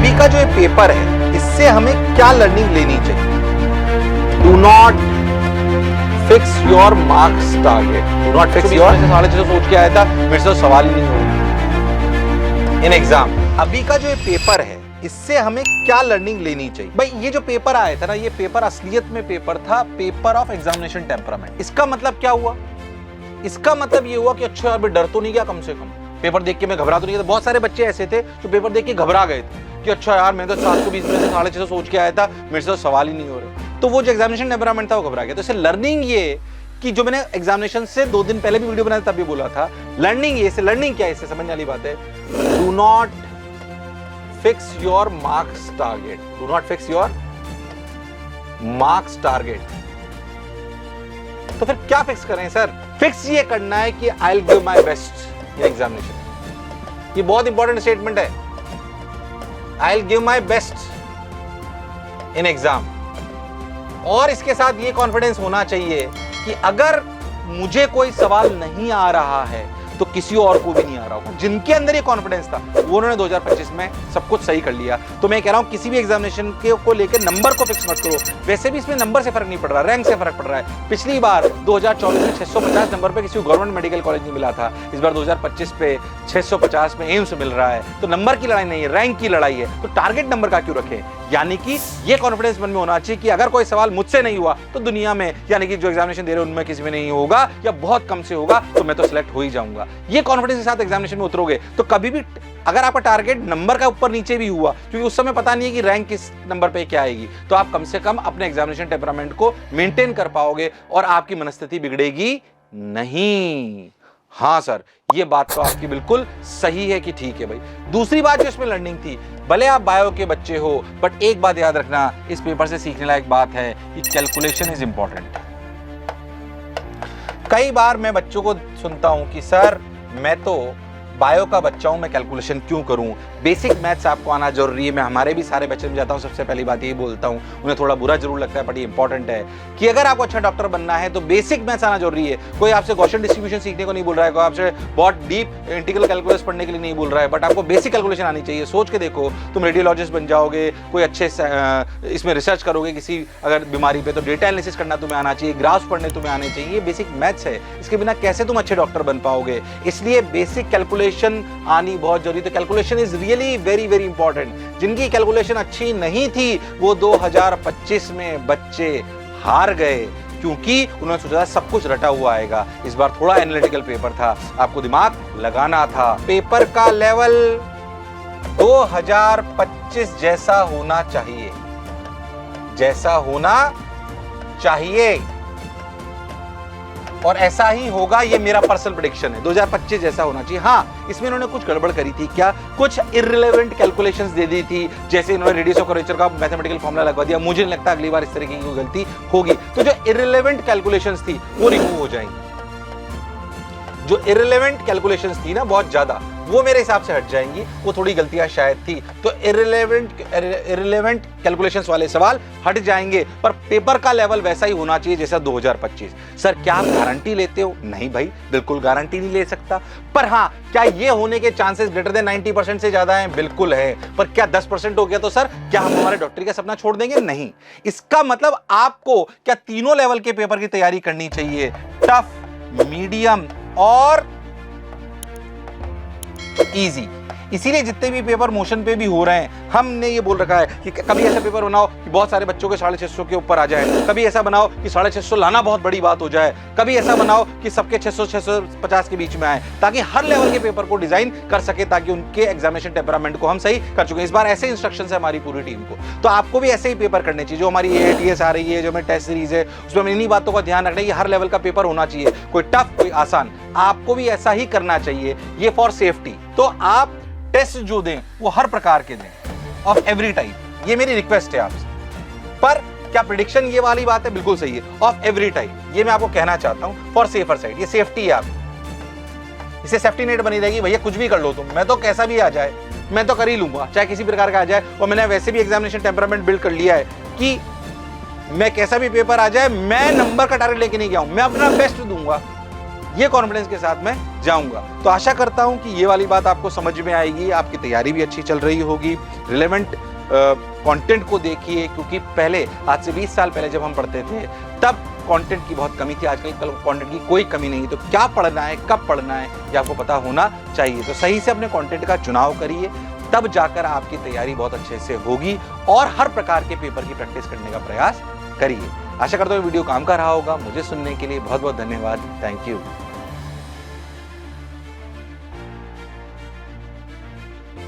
अभी का जो ये पेपर है, इससे हमें क्या लर्निंग लेनी चाहिए? Do not fix your marks target, do not fix your 650 सोच के आया था, मेरे से सवाल ही नहीं होगा इन एग्जाम। अभी का जो ये पेपर है, इससे हमें क्या लर्निंग लेनी चाहिए? भाई ये जो पेपर आया था ना, ये पेपर असलियत में पेपर था पेपर ऑफ एग्जामिनेशन टेम्परामेंट। इसका मतलब क्या हुआ? इसका मतलब ये हुआ कि अच्छा यार, डर तो नहीं गया, कम से कम पेपर देख के मैं घबरा तो नहीं गया। बहुत सारे बच्चे ऐसे थे जो पेपर देख के घबरा गए थे कि अच्छा यार, मैं तो 720 में से 650 सोच के आया था, मेरे से तो सवाल ही नहीं हो रहे। तो वो जो एग्जामिनेशन टेम्परामेंट था वो घबरा गया। तो इससे लर्निंग ये कि जो मैंने एग्जामिनेशन से 2 दिन पहले भी वीडियो बनाया तब भी बोला था, लर्निंग ये, लर्निंग क्या है, इससे समझने वाली बात है। Do not fix your marks target, do not fix your marks target. तो फिर क्या फिक्स करें सर? फिक्स ये करना है कि I will give my best in examination. ये बहुत इंपॉर्टेंट स्टेटमेंट है, I will give my best in exam. और इसके साथ ये कॉन्फिडेंस होना चाहिए कि अगर मुझे कोई सवाल नहीं आ रहा है तो किसी और को भी नहीं आ रहा होगा। जिनके अंदर ये कॉन्फिडेंस था वो उन्होंने 2025 में सब कुछ सही कर लिया। तो मैं कह रहा हूं किसी भी एग्जामिनेशन को लेकर नंबर को फिक्स मत करो। वैसे भी इसमें नंबर से फर्क नहीं पड़ रहा, रैंक से फर्क पड़ रहा है। पिछली बार 2024 में 650 नंबर पे किसी को गवर्नमेंट मेडिकल कॉलेज नहीं मिला था, इस बार 2025 पे 650 में एम्स मिल रहा है। तो नंबर की लड़ाई नहीं है, रैंक की लड़ाई है। तो टारगेट नंबर का क्यों रखें? यानी कि ये कॉन्फिडेंस मन में होना चाहिए कि अगर कोई सवाल मुझसे नहीं हुआ तो दुनिया में, यानी कि जो एग्जामिनेशन दे रहे हैं उनमें किसी में नहीं होगा या बहुत कम से होगा, तो मैं तो सिलेक्ट हो ही जाऊंगा। ये कॉन्फिडेंस के साथ एग्जामिनेशन में उतरोगे तो कभी भी अगर आपका टारगेट नंबर का ऊपर नीचे भी हुआ, क्योंकि उस समय पता नहीं है कि रैंक किस नंबर पे क्या आएगी, तो आप कम से कम अपने एग्जामिनेशन टेम्परामेंट को मेंटेन कर पाओगे और आपकी मनस्थिति बिगड़ेगी नहीं। हाँ सर, ये बात तो आपकी बिल्कुल सही है कि ठीक है भाई। दूसरी बात जो इसमें लर्निंग थी, भले आप बायो के बच्चे हो, बट एक बात याद रखना, इस पेपर से सीखने लायक बात है कि कैलकुलेशन इज इंपॉर्टेंट। कई बार मैं बच्चों को सुनता हूं कि सर मैं तो बायो का बच्चा हूं, मैं कैलकुलेशन क्यों करूं? बेसिक मैथ्स आपको आना जरूरी है। मैं हमारे भी सारे बच्चे में जाता हूं, सबसे पहली बात यही बोलता हूं, उन्हें थोड़ा बुरा जरूर लगता है बट ये इंपॉर्टेंट है कि अगर आपको अच्छा डॉक्टर बनना है तो बेसिक मैथ्स आना जरूरी है। कोई आपसे गॉसियन डिस्ट्रीब्यूशन सीखने को नहीं बोल रहा है, कोई आपसे बहुत डीप इंटीग्रल कैलकुलस पढ़ने के लिए नहीं बोल रहा है, बट आपको बेसिक कैलकुलेशन आनी चाहिए। सोच के देखो, तुम रेडियोलॉजिस्ट बन जाओगे, कोई अच्छे इसमें रिसर्च करोगे किसी अगर बीमारी पे, तो डेटा एनालिसिस करना तुम्हें आना चाहिए, ग्राफ्स पढ़ने तुम्हें आने चाहिए। ये बेसिक मैथ्स है, इसके बिना कैसे तुम अच्छे डॉक्टर बन पाओगे? इसलिए बेसिक कैलकुलेशन आनी बहुत जरूरी। तो calculation is really very very important. जिनकी कैलकुलेशन अच्छी नहीं थी वो 2025 में बच्चे हार गए, क्योंकि उन्होंने सोचा था सब कुछ रटा हुआ आएगा। इस बार थोड़ा एनालिटिकल पेपर था, आपको दिमाग लगाना था। पेपर का लेवल 2025 जैसा होना चाहिए, जैसा होना चाहिए, और ऐसा ही होगा। ये मेरा पर्सनल प्रेडिक्शन है, 2025 जैसा होना चाहिए। हाँ, इसमें इन्होंने कुछ गड़बड़ करी थी। क्या? कुछ इररिलेवेंट कैलकुलेशंस दे दी थी, जैसे इन्होंने रेडियस ऑफ कर्वेचर का मैथमेटिकल फॉर्मूला लगवा दिया। मुझे नहीं लगता अगली बार इस तरीके की कोई गलती होगी। तो जो इररिलेवेंट कैलकुलेशंस थी वो रिमूव हो जाएंगी। जो इररिलेवेंट कैलकुलेशंस थी ना बहुत ज्यादा, वो मेरे हिसाब से हट जाएंगी। वो थोड़ी गलतियां शायद थी, तो इररिलेवेंट कैलकुलेशंस वाले सवाल हट जाएंगे। पर पेपर का लेवल वैसा ही होना चाहिए जैसा 2025। सर क्या आप गारंटी लेते हो? नहीं भाई, बिल्कुल गारंटी नहीं ले सकता। पर हाँ, क्या ये होने के चांसेस ग्रेटर देन 90% से ज्यादा हैं? बिल्कुल है। पर क्या 10% हो गया तो सर क्या हम हमारे डॉक्टरी का सपना छोड़ देंगे? नहीं। इसका मतलब आपको क्या तीनों लेवल के पेपर की तैयारी करनी चाहिए, टफ, मीडियम और इजी। इसीलिए जितने भी पेपर मोशन पे भी हो रहे हैं, हमने ये बोल रखा है कि कभी ऐसा पेपर बनाओ कि बहुत सारे बच्चों के 650 के ऊपर आ जाए, कभी ऐसा बनाओ कि 650 लाना बहुत बड़ी बात हो जाए, कभी ऐसा बनाओ कि सबके 600-650 के बीच में आए, ताकि हर लेवल के पेपर को डिजाइन कर सके, ताकि उनके एग्जामिनेशन टेम्परामेंट को हम सही कर चुके हैं। इस बार ऐसे इंस्ट्रक्शन है हमारी पूरी टीम को, तो आपको भी ऐसे ही पेपर करने चाहिए। जो हमारी AATS आ रही है, जो हमारी टेस्ट सीरीज है, उसमें हमें इन्हीं बातों का ध्यान रखना है कि हर लेवल का पेपर होना चाहिए, कोई टफ कोई आसान। आपको भी ऐसा ही करना चाहिए, ये फॉर सेफ्टी। तो आप टेस्ट जो दें वो हर प्रकार के दें, ऑफ एवरी टाइप। ये मेरी रिक्वेस्ट है आपसे। पर क्या प्रेडिक्शन ये वाली बात है? बिल्कुल सही है, ऑफ एवरी टाइप। ये मैं आपको कहना चाहता हूं, फॉर सेफर साइड। ये सेफ्टी है आपकी, इससे सेफ्टी नेट बनी रहेगी। भैया कुछ भी कर लो तुम, मैं तो कैसा भी आ जाए मैं तो कर ही लूंगा, चाहे किसी प्रकार का आ जाए। और मैंने वैसे भी एग्जामिनेशन टेम्परामेंट बिल्ड कर लिया है कि मैं कैसा भी पेपर आ जाए, मैं नंबर का टारगेट लेके नहीं गया हूं, मैं अपना बेस्ट दूंगा। ये कॉन्फिडेंस के साथ मैं जाऊंगा। तो आशा करता हूं कि ये वाली बात आपको समझ में आएगी, आपकी तैयारी भी अच्छी चल रही होगी। रिलेवेंट कंटेंट को देखिए, क्योंकि पहले आज से 20 साल पहले जब हम पढ़ते थे तब कंटेंट की बहुत कमी थी, आजकल कंटेंट की कोई कमी नहीं है। तो क्या पढ़ना है, कब पढ़ना है, ये आपको पता होना चाहिए। तो सही से अपने कंटेंट का चुनाव करिए, तब जाकर आपकी तैयारी बहुत अच्छे से होगी और हर प्रकार के पेपर की प्रैक्टिस करने का प्रयास करिए। आशा करता हूँ वीडियो काम का रहा होगा। मुझे सुनने के लिए बहुत बहुत धन्यवाद। Thank you.